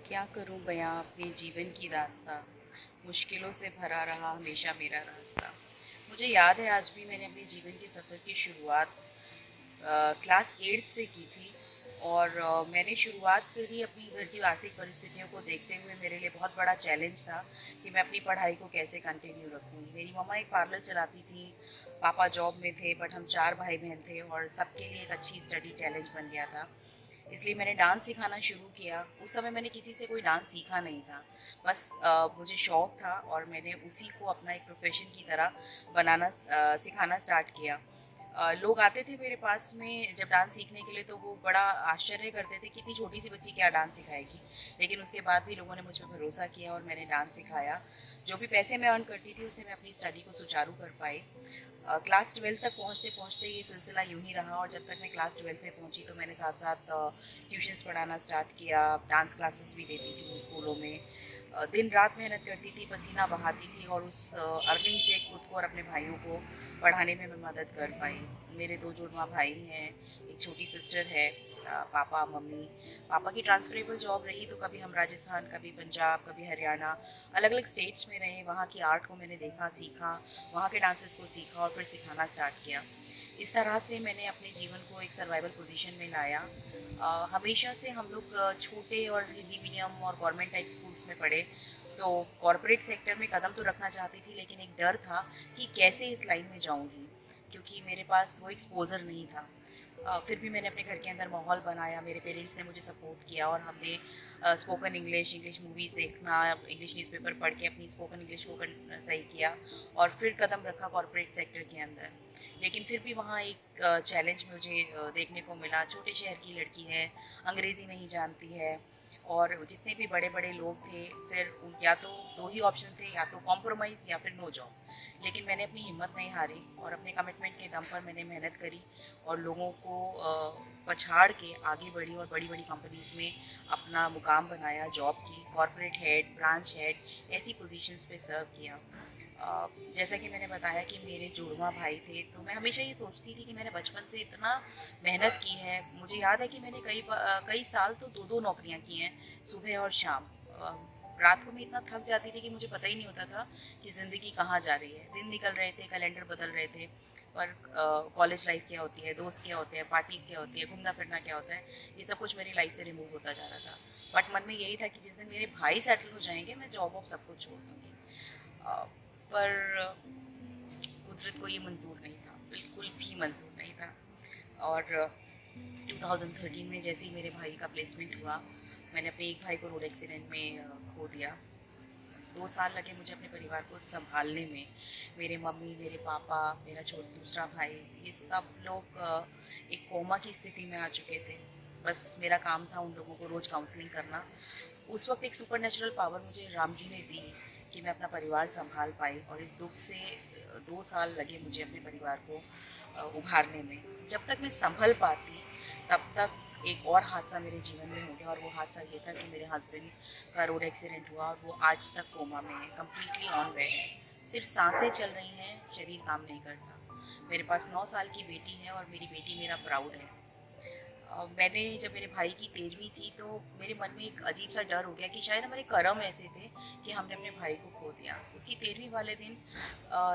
क्या करूं बयां अपने जीवन की दास्तां, मुश्किलों से भरा रहा हमेशा मेरा रास्ता। मुझे याद है आज भी मैंने अपने जीवन के सफ़र की शुरुआत क्लास 8 से की थी। और मैंने शुरुआत करी अपनी घर की आर्थिक परिस्थितियों को देखते हुए। मेरे लिए बहुत बड़ा चैलेंज था कि मैं अपनी पढ़ाई को कैसे कंटिन्यू रखूं। मेरी मम्मा एक पार्लर चलाती थी, पापा जॉब में थे, बट हम 4 भाई बहन थे और सबके लिए एक अच्छी स्टडी चैलेंज बन गया था। इसलिए मैंने डांस सिखाना शुरू किया। उस समय मैंने किसी से कोई डांस सीखा नहीं था, बस मुझे शौक था और मैंने उसी को अपना एक प्रोफेशन की तरह सिखाना स्टार्ट किया। लोग आते थे मेरे पास में जब डांस सीखने के लिए, तो वो बड़ा आश्चर्य करते थे कि इतनी छोटी सी बच्ची क्या डांस सिखाएगी। लेकिन उसके बाद भी लोगों ने मुझ पर भरोसा किया और मैंने डांस सिखाया। जो भी पैसे मैं अर्न करती थी उससे मैं अपनी स्टडी को सुचारू कर पाई। क्लास 12 तक पहुँचते पहुँचते ये सिलसिला यूं ही रहा, और जब तक मैं क्लास 12 में पहुँची तो मैंने साथ साथ ट्यूशन्स पढ़ाना स्टार्ट किया, डांस क्लासेस भी देती थी स्कूलों में। दिन रात मेहनत करती थी, पसीना बहाती थी, और उस अर्निंग से खुद को और अपने भाइयों को पढ़ाने में मैं मदद कर पाई। मेरे 2 जुड़वा भाई हैं, एक छोटी सिस्टर है। पापा मम्मी, पापा की ट्रांसफरेबल जॉब रही, तो कभी हम राजस्थान, कभी पंजाब, कभी हरियाणा, अलग अलग स्टेट्स में रहे। वहाँ की आर्ट को मैंने देखा, सीखा, वहाँ के डांसेस को सीखा और फिर सिखाना स्टार्ट किया। इस तरह से मैंने अपने जीवन को एक सर्वाइवल पोजीशन में लाया। हमेशा से हम लोग छोटे और हिंदी मीडियम और गवर्नमेंट टाइप स्कूल्स में पढ़े, तो कॉरपोरेट सेक्टर में कदम तो रखना चाहती थी, लेकिन एक डर था कि कैसे इस लाइन में जाऊंगी, क्योंकि मेरे पास वो एक्सपोजर नहीं था। फिर भी मैंने अपने घर के अंदर माहौल बनाया, मेरे पेरेंट्स ने मुझे सपोर्ट किया और हमने स्पोकन इंग्लिश, इंग्लिश मूवीज़ देखना, इंग्लिश न्यूज़पेपर पढ़ के अपनी स्पोकन इंग्लिश को सही किया और फिर कदम रखा कॉरपोरेट सेक्टर के अंदर। लेकिन फिर भी वहाँ एक चैलेंज मुझे देखने को मिला। छोटे शहर की लड़की है, अंग्रेज़ी नहीं जानती है, और जितने भी बड़े बड़े लोग थे, फिर या तो दो ही ऑप्शन थे, या तो कॉम्प्रोमाइज़ या फिर नो जॉब। लेकिन मैंने अपनी हिम्मत नहीं हारी और अपने कमिटमेंट के दम पर मैंने मेहनत करी और लोगों को पछाड़ के आगे बढ़ी और बड़ी बड़ी कंपनीज़ में अपना मुकाम बनाया, जॉब की, कॉरपोरेट हेड, ब्रांच हेड, ऐसी पोजीशंस पे सर्व किया। जैसा कि मैंने बताया कि मेरे जुड़वा भाई थे, तो मैं हमेशा ये सोचती थी कि मैंने बचपन से इतना मेहनत की है। मुझे याद है कि मैंने कई साल तो दो दो नौकरियां की हैं, सुबह और शाम। रात को मैं इतना थक जाती थी कि मुझे पता ही नहीं होता था कि ज़िंदगी कहाँ जा रही है। दिन निकल रहे थे, कैलेंडर बदल रहे थे, पर कॉलेज लाइफ क्या होती है, दोस्त क्या होते हैं, पार्टीज़ क्या होती है, घूमना फिरना क्या होता है, ये सब कुछ मेरी लाइफ से रिमूव होता जा रहा था। बट मन में यही था कि जिस दिन मेरे भाई सेटल हो जाएंगे, मैं जॉब वॉब सब कुछ छोड़ दूँगी। पर कुदरत को ये मंजूर नहीं था, बिल्कुल भी मंजूर नहीं था। और 2013 में जैसे ही मेरे भाई का प्लेसमेंट हुआ, मैंने अपने एक भाई को रोड एक्सीडेंट में खो दिया। 2 साल लगे मुझे अपने परिवार को संभालने में। मेरे मम्मी, मेरे पापा, मेरा दूसरा भाई, ये सब लोग एक कोमा की स्थिति में आ चुके थे। बस मेरा काम था उन लोगों को रोज़ काउंसलिंग करना। उस वक्त एक सुपर नेचुरल पावर मुझे राम जी ने दी कि मैं अपना परिवार संभाल पाई, और इस दुख से 2 साल लगे मुझे अपने परिवार को उभारने में। जब तक मैं संभल पाती, तब तक एक और हादसा मेरे जीवन में हो गया, और वो हादसा ये था कि मेरे हस्बैंड का रोड एक्सीडेंट हुआ और वो आज तक कोमा में है, कम्प्लीटली ऑन बेड है। सिर्फ सांसें चल रही हैं, शरीर काम नहीं करता। मेरे पास 9 साल की बेटी है और मेरी बेटी मेरा प्राउड है। मैंने जब मेरे भाई की 13वीं थी, तो मेरे मन में एक अजीब सा डर हो गया कि शायद हमारे कर्म ऐसे थे कि हमने अपने भाई को खो दिया। उसकी 13वीं वाले दिन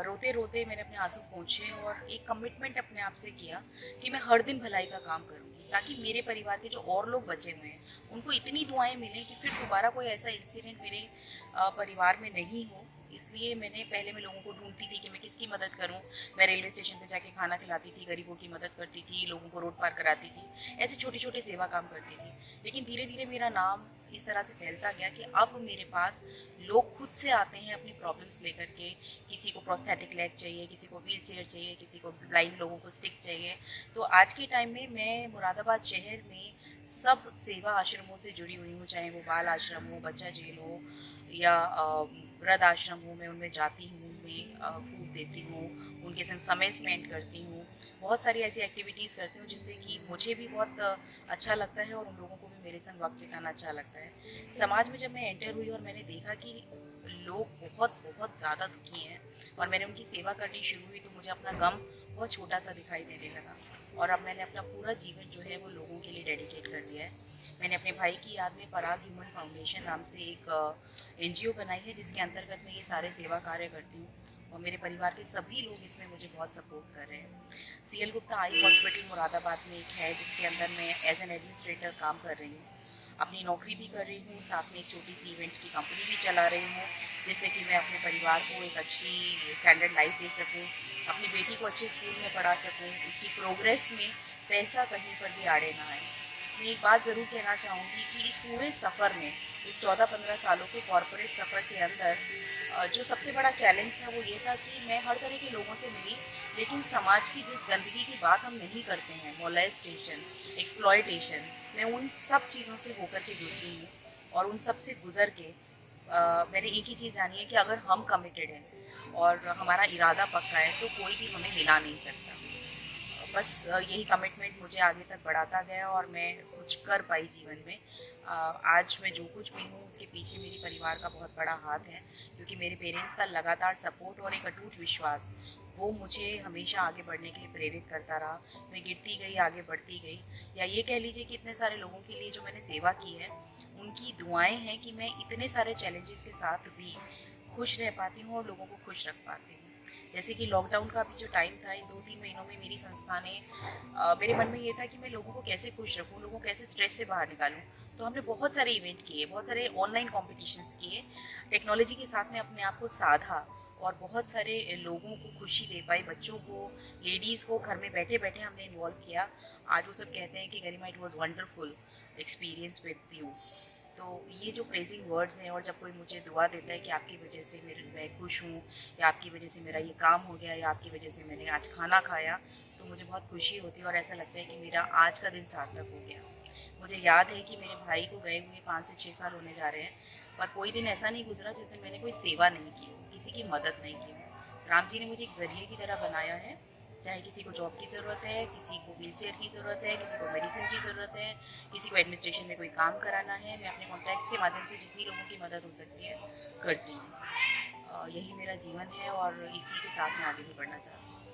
रोते रोते मैंने अपने आंसू पोंछे और एक कमिटमेंट अपने आप से किया कि मैं हर दिन भलाई का काम करूँगी, ताकि मेरे परिवार के जो और लोग बचे हुए हैं उनको इतनी दुआएं मिलें कि फिर दोबारा कोई ऐसा इंसिडेंट मेरे परिवार में नहीं हो। इसलिए मैंने पहले मैं लोगों को ढूंढती थी कि मैं किसकी मदद करूं। मैं रेलवे स्टेशन पे जाके खाना खिलाती थी, गरीबों की मदद करती थी, लोगों को रोड पार कराती थी, ऐसे छोटे छोटे सेवा काम करती थी। लेकिन धीरे धीरे मेरा नाम इस तरह से फैलता गया कि अब मेरे पास लोग खुद से आते हैं अपनी प्रॉब्लम्स लेकर के। किसी को प्रोस्थेटिक लेग चाहिए, किसी को व्हील चेयर चाहिए, किसी को ब्लाइंड लोगों को स्टिक चाहिए। तो आज के टाइम में मैं मुरादाबाद शहर में सब सेवा आश्रमों से जुड़ी हुई हूँ, चाहे वो बाल आश्रम हो, बच्चा जेल हो, या वृद्ध आश्रम हो। मैं उनमें जाती हूँ, उनमें फूड देती हूँ, उनके संग समय स्पेंड करती हूँ। बहुत सारी ऐसी एक्टिविटीज़ करती हूँ जिससे कि मुझे भी बहुत अच्छा लगता है और उन लोगों को भी मेरे संग वक्त बिताना अच्छा लगता है। समाज में जब मैं एंटर हुई और मैंने देखा कि लोग बहुत बहुत ज़्यादा दुखी हैं और मैंने उनकी सेवा करनी शुरू हुई, तो मुझे अपना गम बहुत छोटा सा दिखाई देने लगा। और अब मैंने अपना पूरा जीवन जो है वो लोगों के लिए डेडिकेट कर दिया है। मैंने अपने भाई की याद में पराग ह्यूमन फाउंडेशन नाम से एक एनजीओ बनाई है, जिसके अंतर्गत मैं ये सारे सेवा कार्य करती हूँ और मेरे परिवार के सभी लोग इसमें मुझे बहुत सपोर्ट कर रहे हैं। CL Gupta eye hospital Moradabad में एक है, जिसके अंदर मैं एज एन एडमिनिस्ट्रेटर काम कर रही हूँ। अपनी नौकरी भी कर रही हूँ, साथ में एक छोटी सी इवेंट की कंपनी भी चला रही हूँ, जिससे कि मैं अपने परिवार को एक अच्छी स्टैंडर्ड लाइफ दे सकूँ, अपनी बेटी को अच्छे स्कूल में पढ़ा सकूँ, उसकी प्रोग्रेस में पैसा कहीं पर भी आड़े ना आए। मैं एक बात ज़रूर कहना चाहूँगी कि इस पूरे सफ़र में, इस 14-15 सालों के कॉरपोरेट सफ़र के अंदर जो सबसे बड़ा चैलेंज था वो ये था कि मैं हर तरह के लोगों से मिली, लेकिन समाज की जिस गंदगी की बात हम नहीं करते हैं, मोलेस्टेशन, एक्सप्लॉयटेशन, मैं उन सब चीज़ों से होकर के गुजरी हूँ और उन सब से गुजर के मैंने एक ही चीज़ जानी है कि अगर हम कमिटेड हैं और हमारा इरादा पक्का है तो कोई भी हमें हिला नहीं सकता। बस यही कमिटमेंट मुझे आगे तक बढ़ाता गया और मैं कुछ कर पाई जीवन में। आज मैं जो कुछ भी हूँ उसके पीछे मेरे परिवार का बहुत बड़ा हाथ है, क्योंकि मेरे पेरेंट्स का लगातार सपोर्ट और एक अटूट विश्वास वो मुझे हमेशा आगे बढ़ने के लिए प्रेरित करता रहा। मैं गिरती गई, आगे बढ़ती गई, या ये कह लीजिए कि इतने सारे लोगों के लिए जो मैंने सेवा की है, उनकी दुआएं हैं कि मैं इतने सारे चैलेंजेस के साथ भी खुश रह पाती हूँ और लोगों को खुश रख पाती हूँ। जैसे कि लॉकडाउन का भी जो टाइम था, इन 2-3 महीनों में मेरी संस्था ने मेरे मन में ये था कि मैं लोगों को कैसे खुश रखूँ, लोगों को कैसे स्ट्रेस से बाहर निकालूँ। तो हमने बहुत सारे इवेंट किए, बहुत सारे ऑनलाइन कॉम्पिटिशन्स किए, टेक्नोलॉजी के साथ में अपने आप को साधा और बहुत सारे लोगों को खुशी दे पाई, बच्चों को, लेडीज़ को घर में बैठे बैठे हमने इन्वॉल्व किया। आज वो सब कहते हैं कि Garima, it was wonderful experience with you. तो ये जो प्रेजिंग वर्ड्स हैं, और जब कोई मुझे दुआ देता है कि आपकी वजह से मैं खुश हूँ, या आपकी वजह से मेरा ये काम हो गया, या आपकी वजह से मैंने आज खाना खाया, तो मुझे बहुत खुशी होती है और ऐसा लगता है कि मेरा आज का दिन सार्थक हो गया। मुझे याद है कि मेरे भाई को गए हुए 5 से 6 साल होने जा रहे हैं, पर कोई दिन ऐसा नहीं गुजरा जिस दिन मैंने कोई सेवा नहीं की हो, किसी की मदद नहीं की हो। राम जी ने मुझे एक ज़रिए की तरह बनाया है। चाहे किसी को जॉब की ज़रूरत है, किसी को व्हीलचेयर की ज़रूरत है, किसी को मेडिसिन की ज़रूरत है, किसी को एडमिनिस्ट्रेशन में कोई काम कराना है, मैं अपने कॉन्टैक्ट्स के माध्यम से जितनी लोगों की मदद हो सकती है करती हूँ। यही मेरा जीवन है और इसी के साथ मैं आगे भी बढ़ना चाहती हूँ।